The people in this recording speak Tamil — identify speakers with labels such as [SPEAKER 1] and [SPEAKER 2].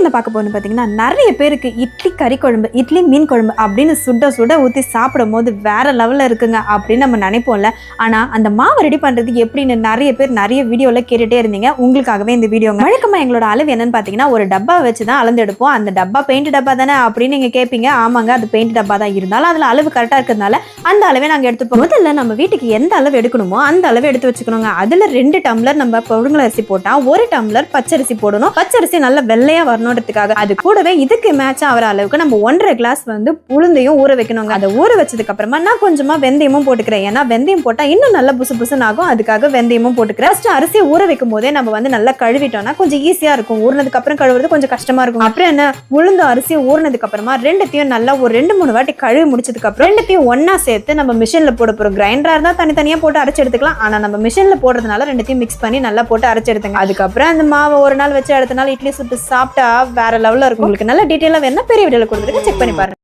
[SPEAKER 1] இன்னைக்கு என்ன பார்க்க போறோம்னு பார்த்தீங்கன்னா, நிறைய பேருக்கு இட்லி கறி குழம்பு, இட்லி மீன் குழம்பு அப்படின்னு சுட சுட ஊற்றி சாப்பிடும்போது வேற லெவலில் இருக்குங்க அப்படின்னு நம்ம நினைப்போம்ல. ஆனால் அந்த மாவை ரெடி பண்ணுறது எப்படின்னு நிறைய பேர் நிறைய வீடியோவில் கேட்டுகிட்டே இருந்தீங்க. உங்களுக்காகவே இந்த வீடியோங்க. வழக்கமாக எங்களோட அளவு என்னன்னு பார்த்தீங்கன்னா, ஒரு டப்பா வச்சு தான் அளந்து எடுப்போம். அந்த டப்பா பெயிண்ட் டப்பா தானே அப்படின்னு நீங்கள் கேட்பீங்க. ஆமாங்க, அது பெயிண்ட் டப்பா தான். இருந்தாலும் அதில் அளவு கரெக்டாக இருக்கிறதுனால அந்த அளவே நாங்கள் எடுத்துப்போம். முதல்ல நம்ம வீட்டுக்கு எந்த அளவு எடுக்கணுமோ அந்த அளவு எடுத்து வச்சுக்கணுங்க. அதில் 2 டம்ளர் நம்ம புழுங்கல் அரிசி போட்டால் 1 டம்ளர் பச்சரிசி போடணும். பச்சரிசி நல்லா வெள்ளையா வரணுன்றதுக்காக. அது கூடவே இதுக்கு மேட்ச் ஆகிற அளவுக்கு நம்ம 1.5 கிளாஸ் வந்து உளுந்தையும் ஊற வைக்கணுங்க. அதை ஊற வச்சதுக்கு அப்புறமா நான் கொஞ்சமா வெந்தயமும் போட்டுக்கிறேன். ஏன்னா வெந்தயம் போட்டா இன்னும் நல்லா புசு புசுன்னு ஆகும். அதுக்காக வெந்தயமும் போட்டுக்கிறேன். ஃபர்ஸ்ட் அரிசி ஊற வைக்கும் போதே நம்ம வந்து நல்லா கழுவிட்டோம்னா கொஞ்சம் ஈஸியா இருக்கும். ஊறினதுக்கு அப்புறம் கழுவுறது கொஞ்சம் கஷ்டமா இருக்கும். அப்புறம் என்ன, உளுந்து அரிசி ஊறினதுக்கு அப்புறமா ரெண்டுத்தையும் நல்லா ஒரு 2-3 வாட்டி கழுவி முடிச்சதுக்கு அப்புறம் ரெண்டுத்தையும் ஒன்னா சேர்த்து நம்ம மிஷின்ல போட போறோம். கிரைண்டரா இருந்தா தனித்தனியா போட்டு அரைச்சு எடுத்துக்கலாம். ஆனா நம்ம மிஷின்ல போடுறதுனால ரெண்டுத்தையும் மிக்ஸ் பண்ணி நல்லா போட்டு அரைச்சு எடுத்துங்க. அதுக்கப்புறம் அந்த மாவை ஒரு நாள் வச்சு அடுத்த நாள் இட்லி சுட்டு சாப்பிட்டா வேற லெவல்ல இருக்கும். உங்களுக்கு நல்ல டீட்டெயிலா வேணும்னா பெரிய வீடியோல கொடுத்துட்டு செக் பண்ணி பாருங்க.